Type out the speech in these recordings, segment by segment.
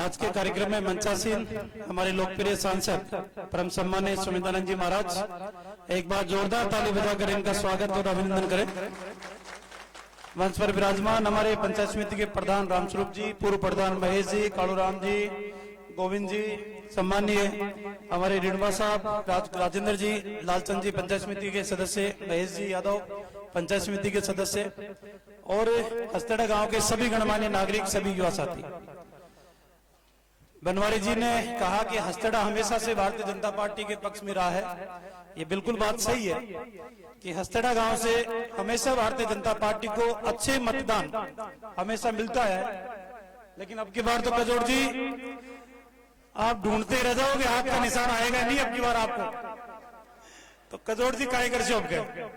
आज के कार्यक्रम में मंचासीन हमारे लोकप्रिय सांसद परम सम्मानीय सुमितानंद जी महाराज, एक बार जोरदार ताली बजाकर इनका स्वागत और अभिनंदन करें। मंच पर विराजमान हमारे पंचायत समिति के प्रधान रामस्वरूप जी, पूर्व प्रधान महेश जी, कालूराम जी, गोविंद जी, सम्मानीय हमारे रिणवा साहब, राजेंद्र जी, लालचंद जी पंचायत समिति के सदस्य, महेश जी यादव पंचायत समिति के सदस्य और हस्तेड़ा गांव के सभी गणमान्य नागरिक, सभी युवा साथी। बनवारी जी ने कहा कि हस्तेड़ा हमेशा से भारतीय जनता पार्टी के पक्ष में रहा है। ये बिल्कुल बात सही है कि हस्तेड़ा गांव से हमेशा भारतीय जनता पार्टी को अच्छे मतदान हमेशा मिलता है, लेकिन अब की बार तो कजोड़ जी आप ढूंढते रह जाओगे, हाथ का निशान आएगा नहीं अब की बार आपको। तो कजोड़ जी काय कर चौप गए,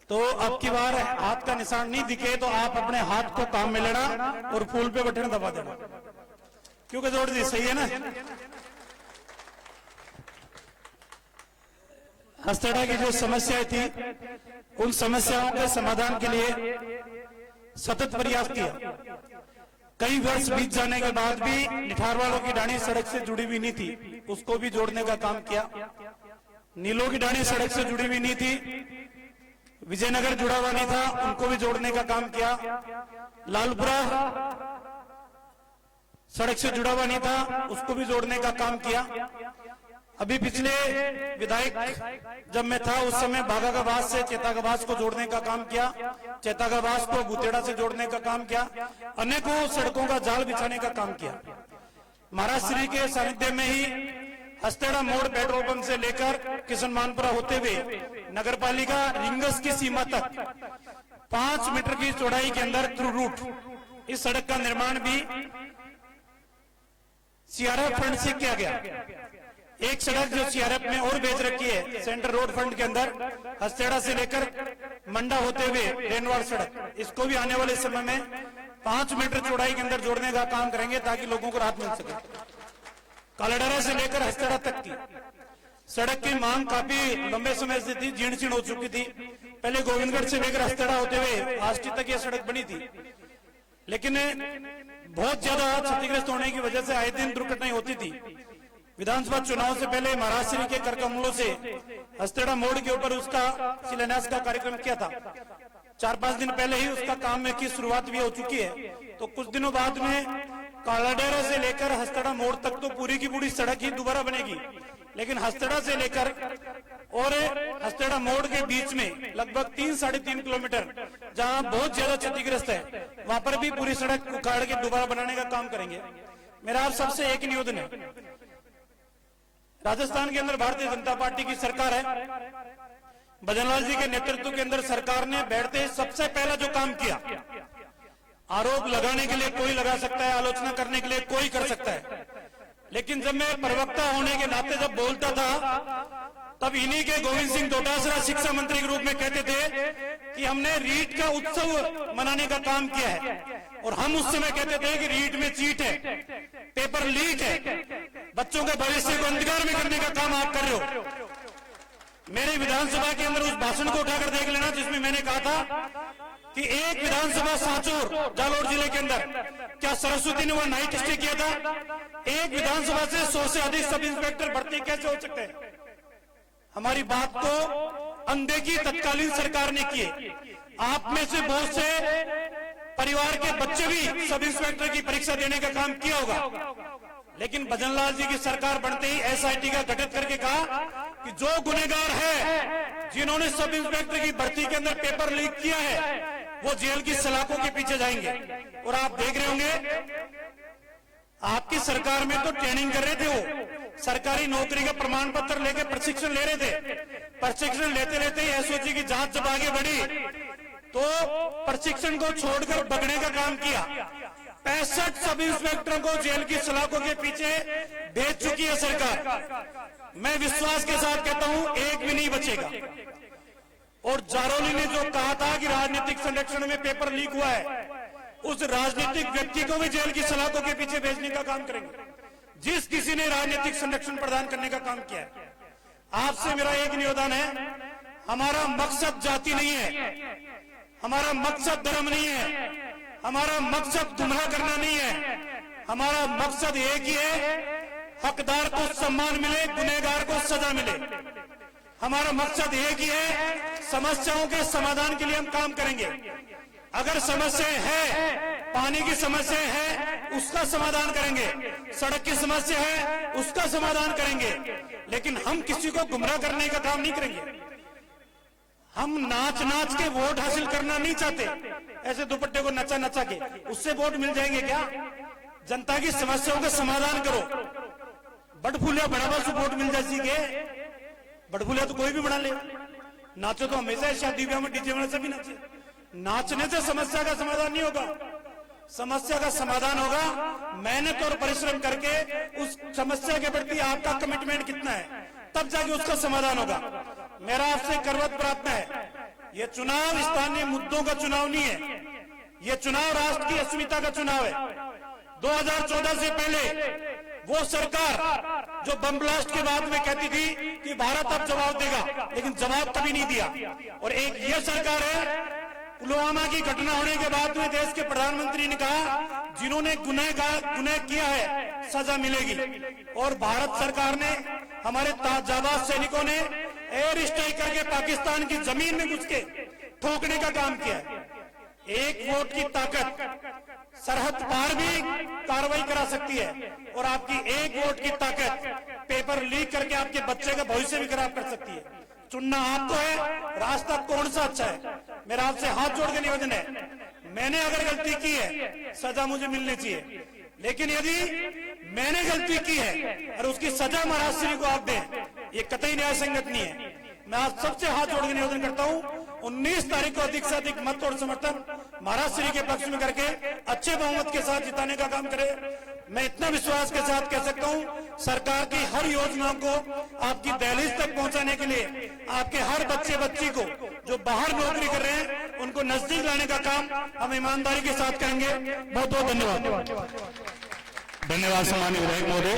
तो अब की बार हाथ का निशान नहीं दिखे तो आप अपने हाथ को काम में लेना और फूल पे बटन दबा देना, क्योंकि जोड़ जी सही है ना। हस्तेड़ा की जो समस्याएं थी उन समस्याओं के समाधान के लिए सतत प्रयास किया। कई वर्ष बीत जाने के बाद भी निठार वालों की डाणी सड़क से जुड़ी हुई नहीं थी, उसको भी जोड़ने का काम किया। नीलों की डाणी सड़क से जुड़ी हुई नहीं थी, विजयनगर जुड़ा हुआ नहीं था, उनको भी जोड़ने का काम किया। लालपुरा सड़क से जुड़ा हुआ नहीं था, उसको भी जोड़ने का काम किया। अभी पिछले विधायक जब मैं था उस समय बागागाबाद से चेतागाबाद को जोड़ने का काम किया, चेतागाबाद को गुतेड़ा से जोड़ने का काम किया, अनेकों सड़कों का जाल बिछाने का काम किया। महाराज श्री के सानिध्य में ही हस्तेड़ा मोड़ पेट्रोल पंप से लेकर किशन मानपुरा होते हुए नगरपालिका रिंगस की सीमा तक 5 मीटर की चौड़ाई के अंदर थ्रू रूट इस सड़क का निर्माण भी सीआरएफ फंड से किया गया। एक सड़क जो सीआरएफ ने और भेज रखी है सेंट्रल रोड फंड के अंदर, हस्तेड़ा से लेकर मंडा होते हुए रेनवाड़ सड़क, इसको भी आने वाले समय में 5 मीटर चौड़ाई के अंदर जोड़ने का काम करेंगे ताकि लोगों को राहत मिल सके। कालाडारा से लेकर हस्तेड़ा तक की सड़क की मांग काफी लंबे समय से थी, जीर्ण शीर्ण हो चुकी थी। पहले गोविंदगढ़ से लेकर हस्तेड़ा होते हुए आष्टी तक यह सड़क बनी थी, लेकिन बहुत ज्यादा क्षतिग्रस्त होने की वजह से आए दिन दुर्घटनाएं होती थी। विधानसभा चुनाव से पहले महाराज श्री के कर कमलों से हस्तेड़ा मोड़ के ऊपर उसका शिलान्यास का कार्यक्रम किया था। 4-5 दिन पहले ही उसका काम की शुरुआत भी हो चुकी है। तो कुछ दिनों बाद में कालाडेरा से लेकर हस्तेड़ा मोड़ तक तो पूरी की पूरी सड़क ही दोबारा बनेगी, लेकिन हस्तेड़ा से लेकर और हस्तेड़ा मोड़ के बीच में लगभग 3-3.5 किलोमीटर जहां बहुत ज्यादा क्षतिग्रस्त है, वहां पर भी पूरी सड़क उखाड़ के दोबारा बनाने का काम करेंगे। मेरा आप सबसे एक निवेदन है, राजस्थान के अंदर भारतीय जनता पार्टी की सरकार है। भजनलाल जी के नेतृत्व के अंदर सरकार ने बैठते सबसे पहला जो काम किया, आरोप लगाने के लिए कोई लगा सकता है, आलोचना करने के लिए कोई कर सकता है, लेकिन जब मैं प्रवक्ता होने के नाते जब बोलता था तब इन्हीं के गोविंद सिंह डोटासरा शिक्षा मंत्री के रूप में कहते थे कि हमने रीट का उत्सव मनाने का काम किया है, और हम उस समय कहते थे कि रीट में चीट है, पेपर लीक है, बच्चों के भविष्य को अंधकार में करने का काम आप कर रहे हो। मेरे विधानसभा के अंदर उस भाषण को उठाकर देख लेना जिसमें मैंने कहा था कि एक विधानसभा सांचौर जालोर जिले के अंदर क्या सरस्वती ने वह नाइट स्टे किया था? एक विधानसभा से 100 से अधिक सब इंस्पेक्टर भर्ती कैसे हो सकते हैं? हमारी बात को अनदेखी तत्कालीन सरकार ने की। आप में से बहुत से परिवार के बच्चे भी सब इंस्पेक्टर की परीक्षा देने का काम किया होगा, लेकिन भजनलाल जी की सरकार बनते ही एसआईटी का गठित करके कहा कि जो गुनहगार है, जिन्होंने सब इंस्पेक्टर की भर्ती के अंदर पेपर लीक किया है, वो जेल की सलाखों के पीछे जाएंगे। और आप देख रहे होंगे आपकी सरकार में तो ट्रेनिंग कर रहे थे, वो सरकारी नौकरी का प्रमाण पत्र लेके प्रशिक्षण ले रहे थे। प्रशिक्षण लेते लेते ही एसओजी की जांच जब आगे बढ़ी तो प्रशिक्षण को छोड़कर भगने का काम किया। 65 सब इंस्पेक्टरों को जेल की सलाखों के पीछे भेज चुकी है सरकार। मैं विश्वास के साथ कहता हूं एक भी नहीं बचेगा। और जारोली ने जो कहा था कि राजनीतिक संरक्षण में पेपर लीक हुआ है, उस राजनीतिक व्यक्ति को भी जेल की सलाखों के पीछे भेजने का काम करेंगे जिस किसी ने राजनीतिक संरक्षण प्रदान करने का काम किया है। आपसे मेरा एक निवेदन है, हमारा मकसद जाति नहीं है, हमारा मकसद धर्म नहीं है, हमारा मकसद गुमराह करना नहीं है, हमारा मकसद एक ही है, हकदार को सम्मान मिले, गुनहगार को सजा मिले। हमारा मकसद एक ही है, समस्याओं के समाधान के लिए हम काम करेंगे। अगर समस्या है, पानी की समस्या है, उसका समाधान करेंगे, सड़क की समस्या है, उसका समाधान करेंगे, लेकिन हम किसी को गुमराह करने का काम नहीं करेंगे। हम नाच नाच के वोट हासिल करना नहीं चाहते, ऐसे दुपट्टे को नचा नचा के उससे वोट मिल जाएंगे क्या? जनता की समस्याओं का समाधान करो। बड़फुलिया बड़ा से वोट मिल जाती के, बड़फुलिया तो कोई भी बना ले, नाचो तो हमेशा शादी ब्याह में डीजे से भी नाचे। नाचने से समस्या का समाधान नहीं होगा, समस्या का समाधान होगा मेहनत और परिश्रम करके, उस समस्या के प्रति आपका कमिटमेंट कितना है, तब जाके उसका समाधान होगा। मेरा आपसे करवत प्रार्थना है, यह चुनाव स्थानीय मुद्दों का चुनाव नहीं है, यह चुनाव राष्ट्र की अस्मिता का चुनाव है। 2014 से पहले वो सरकार जो बम ब्लास्ट के बाद में कहती थी कि भारत अब जवाब देगा, लेकिन जवाब कभी नहीं दिया। और एक ये सरकार है, पुलवामा की घटना होने के बाद में देश के प्रधानमंत्री ने कहा जिन्होंने गुनह किया है सजा मिलेगी। और भारत सरकार ने, हमारे जाबाज सैनिकों ने एयर स्ट्राइक करके पाकिस्तान की जमीन में घुस के ठोकने का काम किया। एक वोट की ताकत सरहद पार भी कार्रवाई करा सकती है, और आपकी एक वोट की ताकत पेपर लीक करके आपके बच्चे का भविष्य भी खराब कर सकती है। चुनना आपको है, रास्ता कौन सा अच्छा है। मेरा आपसे हाथ जोड़ के निवेदन है, मैंने अगर गलती की है सजा मुझे मिलनी चाहिए, लेकिन यदि मैंने गलती की है और उसकी सजा महाराष्ट्र को आप दें, ये कतई न्याय संगत नहीं है। मैं आप सबसे हाथ जोड़ के निवेदन करता हूं, 19 तारीख को अधिक से अधिक मत और समर्थन महाराष्ट्र के पक्ष में करके अच्छे बहुमत के साथ जिताने का काम करें। मैं इतना विश्वास के साथ कह सकता हूं, सरकार की हर योजनाओं को आपकी दहलीज तक पहुंचाने के लिए, आपके हर बच्चे बच्ची को जो बाहर नौकरी कर रहे हैं उनको नजदीक लाने का काम हम ईमानदारी के साथ करेंगे। बहुत बहुत धन्यवाद। धन्यवाद सम्मानीय विधायक महोदय।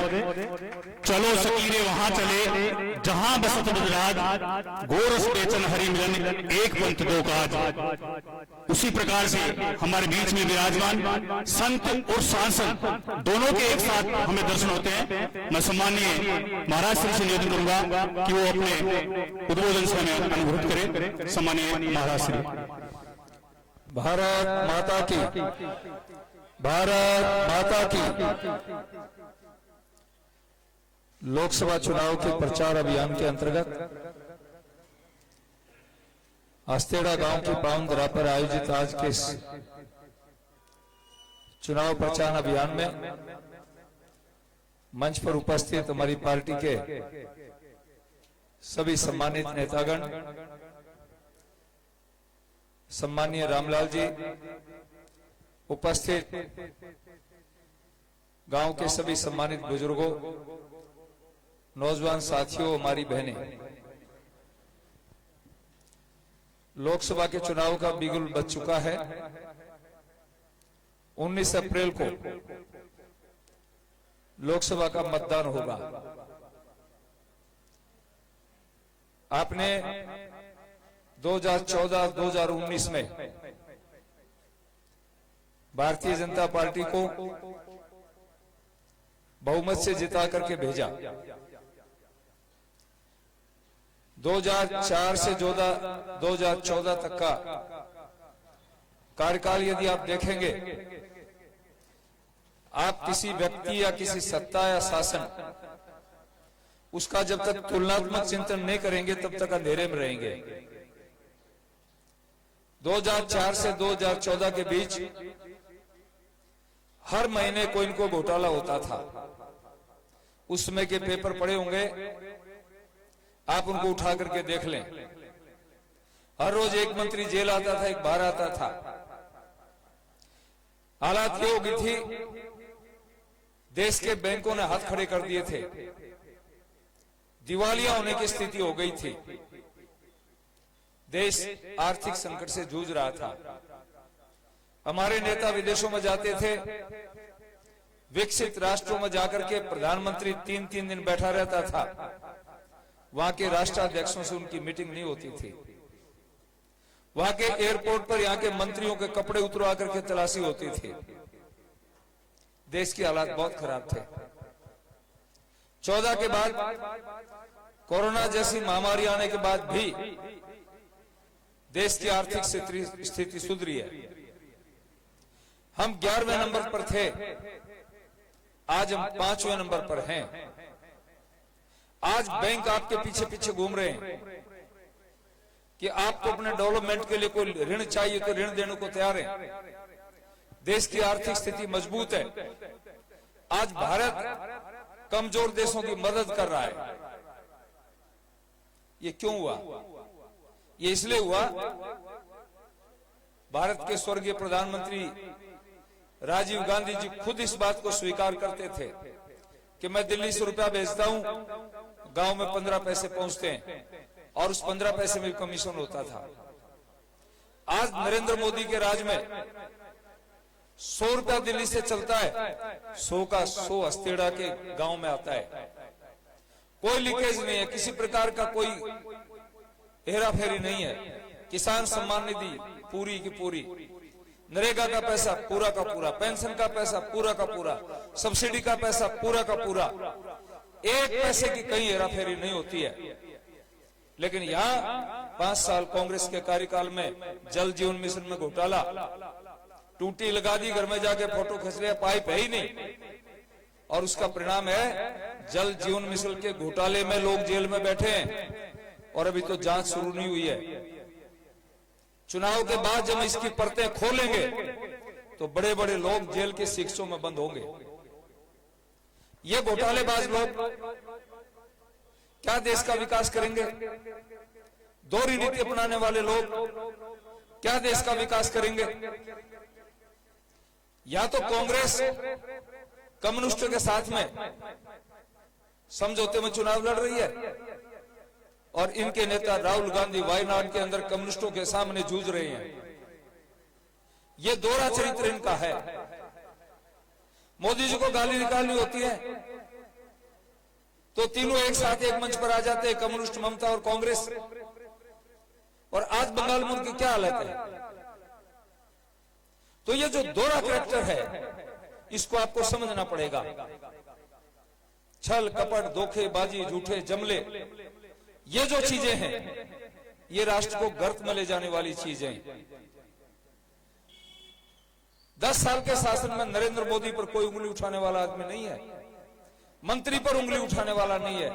चलो सकीरे वहां चले जहां बसत गुजरात, गोरस बेचन हरि मिलन, एक पंथ दो काज। उसी प्रकार से हमारे बीच में विराजमान संत और सांसद दोनों के एक साथ हमें दर्शन होते हैं। मैं सम्मानीय महाराज श्री से निवेदन करूंगा कि वो अपने उद्बोधन से हमें अनुभूत करें। सम्मानीय महाराज श्री। भारत माता की, भारत माता की। लोकसभा चुनाव के प्रचार अभियान के अंतर्गत आस्तेड़ा गांव की पावन धरा पर आयोजित आज के चुनाव प्रचार अभियान में मंच पर उपस्थित हमारी पार्टी के सभी सम्मानित नेतागण, सम्मानीय रामलाल जी, उपस्थित गांव के सभी सम्मानित बुजुर्गों, नौजवान साथियों, हमारी बहनें, लोकसभा के चुनाव का बिगुल बज चुका है। 19 अप्रैल को लोकसभा का मतदान होगा। आपने 2014-2019 में भारतीय जनता पार्टी को बहुमत से जिता करके भेजा। 2004 से 2014 तक का कार्यकाल यदि आप देखेंगे, आप किसी व्यक्ति या किसी सत्ता या शासन उसका जब तक तुलनात्मक चिंतन नहीं करेंगे तब तक अंधेरे में रहेंगे। 2004 से 2014 के बीच हर महीने कोई न कोई घोटाला होता था। उस समय के पेपर पड़े होंगे, आप उनको उठा करके देख लें। हर रोज एक मंत्री जेल आता था, एक बाहर आता था। हालात ये हो गई थी, देश के बैंकों ने हाथ खड़े कर दिए थे, दिवालिया होने की स्थिति हो गई थी, देश आर्थिक संकट से जूझ रहा था। हमारे नेता विदेशों में जाते थे, विकसित राष्ट्रों में जाकर के प्रधानमंत्री 3-3 दिन बैठा रहता था, वहां के राष्ट्राध्यक्षों से उनकी मीटिंग नहीं होती थी। वहां के एयरपोर्ट पर यहाँ के मंत्रियों के कपड़े उतरवा करके तलाशी होती थी। देश के हालात बहुत खराब थे। 14 के बाद कोरोना जैसी महामारी आने के बाद भी देश की आर्थिक स्थिति सुधरी है। हम 11वें नंबर पर थे, आज हम 5वें नंबर पर हैं। आज बैंक आपके पीछे पीछे घूम रहे हैं कि आपको अपने डेवलपमेंट के लिए कोई ऋण चाहिए तो ऋण देने को तैयार है। देश की आर्थिक स्थिति मजबूत है। आज भारत कमजोर देशों की मदद कर रहा है। ये क्यों हुआ? ये इसलिए हुआ, भारत के स्वर्गीय प्रधानमंत्री राजीव गांधी जी खुद इस बात को स्वीकार करते थे कि मैं दिल्ली से रुपया भेजता हूं, गांव में 15 पैसे पहुंचते हैं और उस 15 पैसे में कमीशन होता था। आज नरेंद्र मोदी के राज में 100 रुपया दिल्ली से चलता है, 100 का 100 हस्तेड़ा के गांव में आता है। कोई लीकेज नहीं है, किसी प्रकार का कोई हेरा फेरी नहीं है। किसान सम्मान निधि पूरी की पूरी, नरेगा का पैसा पूरा का पूरा, पेंशन का पैसा पूरा का पूरा, सब्सिडी का पैसा पूरा का पूरा, एक पैसे की कहीं हेरा फेरी नहीं होती है। लेकिन यहाँ 5 साल कांग्रेस के कार्यकाल में जल जीवन मिशन में घोटाला, टूटी लगा दी, घर में जाके फोटो खींच लिया, पाइप है ही नहीं। और उसका परिणाम है जल जीवन मिशन के घोटाले में लोग जेल में बैठे हैं और अभी तो जांच शुरू नहीं हुई है। चुनाव के बाद जब इसकी परतें खोलेंगे तो बड़े बड़े लोग जेल के शिक्षों में बंद होंगे। ये घोटालेबाज लोग क्या देश का विकास करेंगे? दोहरी नीति अपनाने वाले लोग क्या देश का विकास करेंगे? या तो कांग्रेस कम्युनिस्टों के साथ में समझौते में चुनाव लड़ रही है और इनके नेता राहुल गांधी वायनाड के अंदर कम्युनिस्टों के सामने जूझ रहे हैं। ये दोहरा चरित्र इनका है। मोदी जी को गाली निकालनी होती है तो तीनों एक साथ एक मंच पर आ जाते हैं, कम्युनिस्ट, ममता और कांग्रेस। और आज बंगाल में उनकी क्या हालत है? तो ये जो दोहरा कैरेक्टर है इसको आपको समझना पड़ेगा। छल कपट, धोखेबाजी, झूठे जमले, ये जो चीजें हैं ये राष्ट्र को गर्त में ले जाने वाली चीजें हैं। 10 साल के शासन में नरेंद्र मोदी पर कोई उंगली उठाने वाला आदमी नहीं है, मंत्री पर उंगली उठाने वाला नहीं है।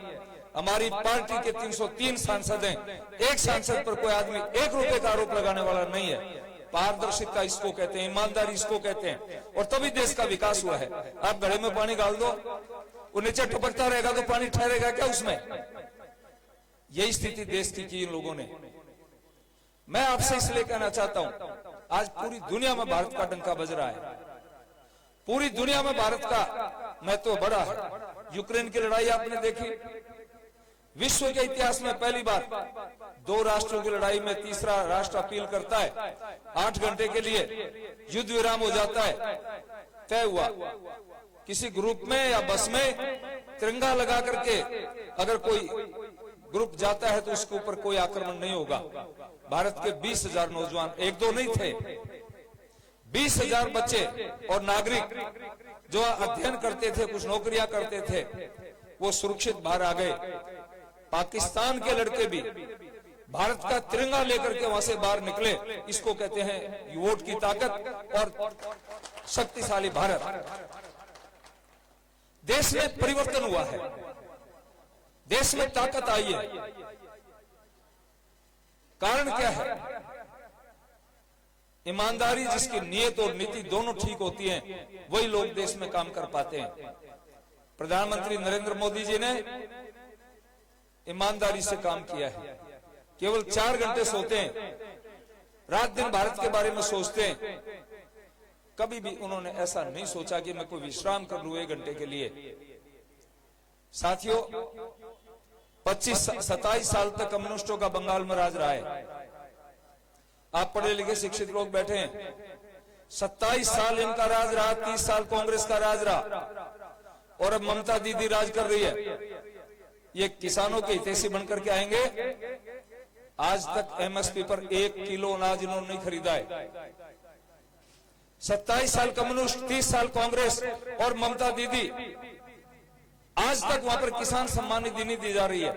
हमारी पार्टी के 303 सांसद हैं, एक सांसद पर कोई आदमी 1 रुपए का आरोप लगाने वाला नहीं है। पारदर्शिता इसको कहते हैं, ईमानदारी इसको कहते हैं, और तभी देश का विकास हुआ है। आप घड़े में पानी डाल दो, वो नीचे टपकता रहेगा तो पानी ठहरेगा क्या उसमें? यही स्थिति देश की इन लोगों ने। मैं आपसे इसलिए कहना चाहता हूं, आज पूरी दुनिया में भारत का डंका बज रहा है। पूरी दुनिया में भारत का महत्व बड़ा है। यूक्रेन की लड़ाई आपने देखी, विश्व के इतिहास में पहली बार 2 राष्ट्रों की लड़ाई में तीसरा राष्ट्र अपील करता है, 8 घंटे के लिए युद्ध विराम हो जाता है। तय हुआ किसी ग्रुप में या बस में तिरंगा लगा करके अगर कोई ग्रुप जाता है तो उसके ऊपर कोई आक्रमण नहीं होगा। भारत के 20,000 नौजवान, 1-2 नहीं थे, 20,000 बच्चे और नागरिक जो अध्ययन करते थे, कुछ नौकरियां करते थे, वो सुरक्षित बाहर आ गए। पाकिस्तान के लड़के भी भारत का तिरंगा लेकर के वहां से बाहर निकले। इसको कहते हैं वोट की ताकत और शक्तिशाली भारत। देश में परिवर्तन हुआ है, देश में ताकत आई है। कारण क्या है? ईमानदारी, जिसकी नीयत और नीति दोनों ठीक होती हैं, वही लोग देश में काम कर पाते हैं। प्रधानमंत्री नरेंद्र मोदी जी ने ईमानदारी से काम किया है। केवल 4 घंटे सोते हैं, रात दिन भारत के बारे में सोचते हैं। कभी भी उन्होंने ऐसा नहीं सोचा कि मैं कोई विश्राम कर लूं 1 घंटे के लिए। साथियों, 25-27 साल तक कम्युनिस्टों का बंगाल में राज रहा है। आप पढ़े लिखे शिक्षित लोग बैठे हैं, 27 साल इनका राज रहा, 30 साल कांग्रेस का राज रहा, और अब ममता दीदी राज कर रही है। ये किसानों के हितैषी बनकर के आएंगे आज तक एमएसपी पर 1 किलो अनाज इन्होंने नहीं खरीदा है। 27 साल कम्युनिस्ट, 30 साल कांग्रेस और ममता दीदी, आज तक वहां पर किसान सम्मान निधि नहीं दी जा रही है।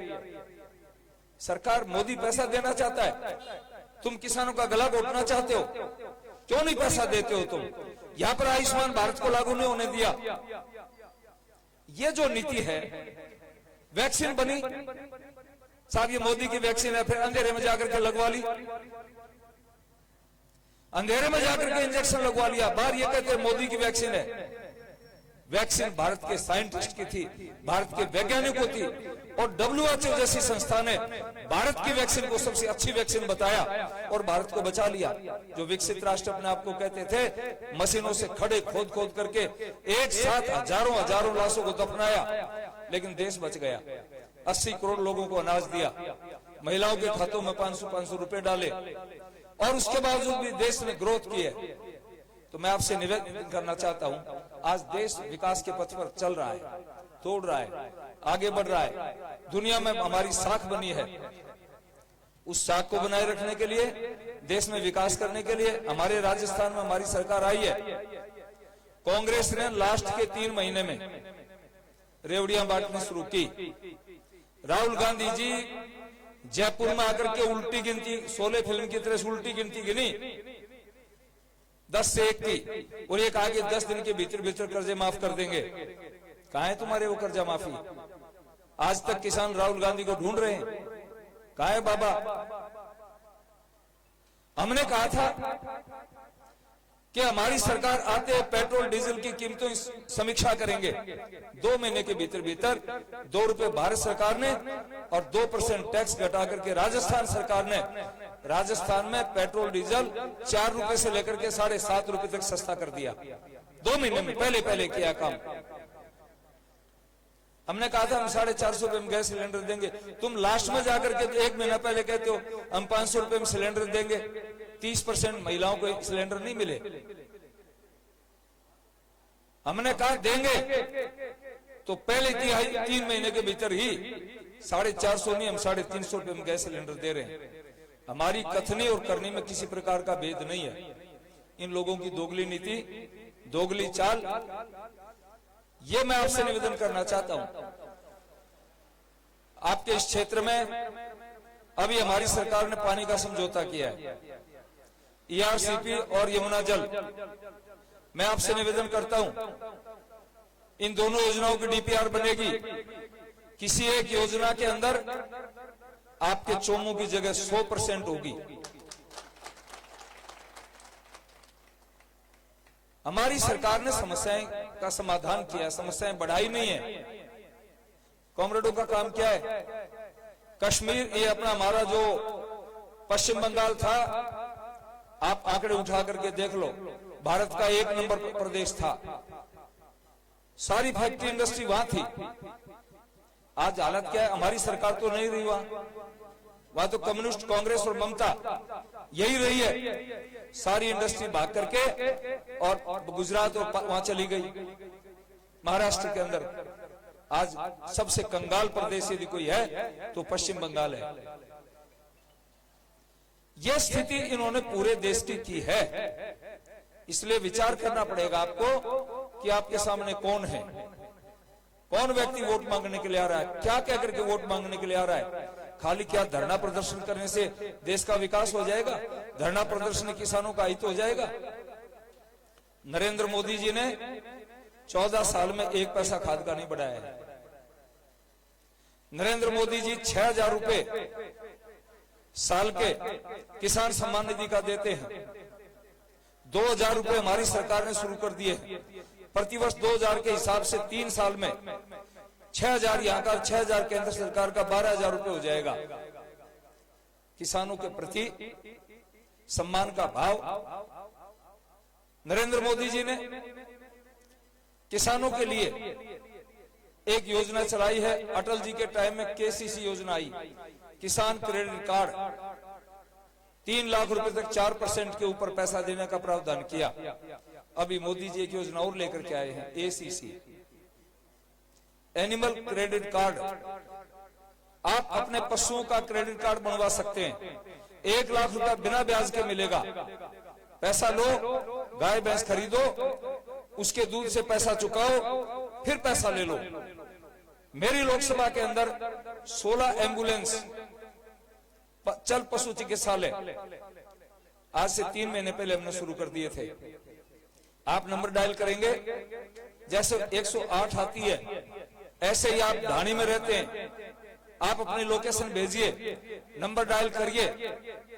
सरकार, मोदी पैसा देना चाहता है, तुम किसानों का गला घोटना चाहते हो, क्यों नहीं पैसा देते हो तुम? यहां पर आयुष्मान भारत को लागू नहीं होने दिया। ये जो नीति है, वैक्सीन बनी साहब, ये मोदी की वैक्सीन है, फिर अंधेरे में जाकर के लगवा ली, अंधेरे में जाकर के इंजेक्शन लगवा लिया, बाहर ये कहते हैं मोदी की वैक्सीन है। वैक्सीन भारत के साइंटिस्ट की थी, भारत के वैज्ञानिकों की, और WHO जैसी संस्था ने भारत की वैक्सीन को सबसे अच्छी वैक्सीन बताया और भारत को बचा लिया। जो विकसित राष्ट्र अपने आप को कहते थे, मशीनों से खड़े खोद खोद करके एक साथ हजारों लाशों को दफनाया, लेकिन देश बच गया। 80 करोड़ लोगों को अनाज दिया, महिलाओं के खातों में 500 रुपए डाले, और उसके बावजूद भी देश ने ग्रोथ की है। तो मैं आपसे निवेदन करना चाहता हूं, आज देश विकास के पथ पर चल रहा है, तोड़ रहा है, आगे बढ़ रहा है, दुनिया में हमारी साख बनी है। उस साख को बनाए रखने के लिए, देश में विकास करने के लिए हमारे राजस्थान में हमारी सरकार आई है। कांग्रेस ने लास्ट के 3 महीने में रेवड़ियां बांटनी शुरू की। राहुल गांधी जी जयपुर में आकर के उल्टी गिनती, शोले फिल्म की तरह से उल्टी गिनती गिनी, 10 से 1 की, और एक आगे 10 दिन के भीतर कर्जे माफ कर देंगे। कहां है तुम्हारे वो कर्जा माफी? आज तक किसान राहुल गांधी को ढूंढ रहे हैं, कहां है बाबा? हमने कहा था कि हमारी सरकार आते पेट्रोल डीजल की कीमतों की समीक्षा करेंगे। 2 महीने के भीतर 2 रुपए भारत सरकार ने और 2% टैक्स घटा करके राजस्थान सरकार ने, राजस्थान में पेट्रोल डीजल 4 रुपए से लेकर के 7.5 रुपए तक सस्ता कर दिया। 2 महीने में पहले किया काम। हमने कहा था हम 450 रुपए में गैस सिलेंडर देंगे, तुम लास्ट में जाकर के 1 महीना पहले कहते हो हम 500 रुपए में सिलेंडर देंगे। 30% महिलाओं को सिलेंडर नहीं मिले। हमने कहा देंगे, तो पहले 3 महीने के भीतर ही 450 नहीं, हम 350 रुपए में गैस सिलेंडर दे रहे हैं। हमारी कथनी और करनी में किसी प्रकार का भेद नहीं है। इन लोगों की दोगली नीति, दोगली चाल, ये मैं आपसे निवेदन करना चाहता हूं। आपके इस क्षेत्र में अभी हमारी सरकार ने पानी का समझौता किया है, ERCP और यमुना जल। मैं आपसे निवेदन करता हूं, इन दोनों योजनाओं की DPR बनेगी। किसी एक योजना के अंदर आपके चोमू की जगह 100% होगी। हमारी सरकार ने समस्याएं का समाधान किया, समस्याएं बढ़ाई नहीं है। कॉमरेडों का काम क्या है? कश्मीर, ये अपना हमारा जो पश्चिम बंगाल था, आप आंकड़े उठा करके देख लो, भारत का 1 नंबर प्रदेश था, सारी फैक्ट्री इंडस्ट्री वहां थी। आज हालत क्या है? हमारी सरकार तो नहीं रही वहां तो कम्युनिस्ट, कांग्रेस और ममता यही रही है। सारी इंडस्ट्री भाग करके और गुजरात और वहां चली गई, महाराष्ट्र के अंदर। आज सबसे कंगाल प्रदेश यदि कोई है तो पश्चिम बंगाल है। यह स्थिति इन्होंने पूरे देश की है। इसलिए विचार करना पड़ेगा आपको कि आपके सामने कौन है, कौन व्यक्ति वोट मांगने के लिए आ रहा है, क्या कह करके वोट मांगने के लिए आ रहा है। खाली क्या धरना प्रदर्शन करने से देश का विकास हो जाएगा? धरना प्रदर्शन किसानों का हित हो जाएगा? नरेंद्र मोदी जी ने 14 साल में 1 पैसा खाद का नहीं बढ़ाया है। नरेंद्र मोदी जी 6,000 रुपए साल के किसान सम्मान निधि का देते हैं। 2,000 रुपए हमारी सरकार ने शुरू कर दिए। प्रतिवर्ष 2,000 के हिसाब से 3 साल में 6,000 यहाँ का, 6,000 केंद्र सरकार का, 12,000 रुपए हो जाएगा। किसानों के प्रति सम्मान का भाव। नरेंद्र मोदी जी ने किसानों के लिए एक योजना चलाई है। अटल जी के टाइम में KCC योजना आई, किसान क्रेडिट कार्ड। 3 लाख रुपए तक 4% के ऊपर पैसा देने का प्रावधान किया। अभी मोदी जी एक योजना और लेकर के आए हैं, ACC, एनिमल क्रेडिट कार्ड। आप अपने पशुओं का क्रेडिट कार्ड बनवा सकते हैं। 1 लाख रुपया बिना ब्याज के मिलेगा। पैसा लो, गाय भैंस खरीदो, उसके दूध से पैसा चुकाओ, फिर पैसा ले लो। मेरी लोकसभा के अंदर 16 एम्बुलेंस चल पशु चिकित्सालय आज से 3 महीने पहले हमने शुरू कर दिए थे। आप नंबर डायल करेंगे, जैसे 108 आती है, ऐसे ही आप ढाणी में रहते हैं, आप अपनी लोकेशन भेजिए, नंबर डायल करिए,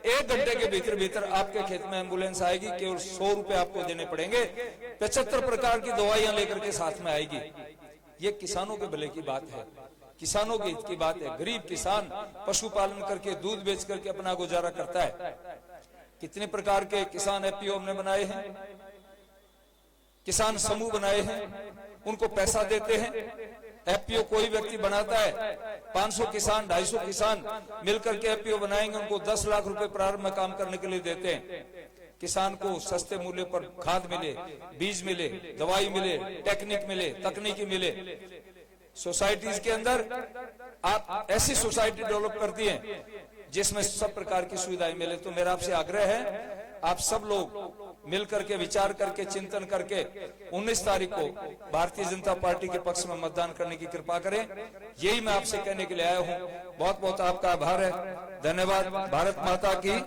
1 घंटे के भीतर भीतर आपके खेत में एम्बुलेंस आएगी। केवल 100 रुपए आपको देने पड़ेंगे। 75 प्रकार की दवाइयां लेकर के साथ में आएगी। ये किसानों के भले की बात है, किसानों के हित की बात है। गरीब किसान पशुपालन करके दूध बेच करके अपना गुजारा करता है। कितने प्रकार के किसान एफपीओ हमने बनाए हैं, किसान समूह बनाए हैं, उनको पैसा देते हैं। एफपीओ कोई व्यक्ति बनाता है, 500 किसान 250 किसान मिलकर के एफपीओ बनाएंगे, उनको 10 लाख रुपए प्रारंभ में काम करने के लिए देते हैं। किसान को सस्ते मूल्य पर खाद मिले, बीज मिले, दवाई मिले, टेक्निक मिले, तकनीकी मिले। सोसाइटीज के अंदर आप ऐसी सोसाइटी डेवलप करती हैं जिसमें सब प्रकार की सुविधाएं मिले। तो मेरा आपसे आग्रह है, आप सब लोग मिलकर के विचार करके चिंतन करके 19 तारीख को भारतीय जनता पार्टी के पक्ष में मतदान करने की कृपा करें। यही मैं आपसे कहने के लिए आया हूं। बहुत बहुत आपका आभार है। धन्यवाद। भारत माता की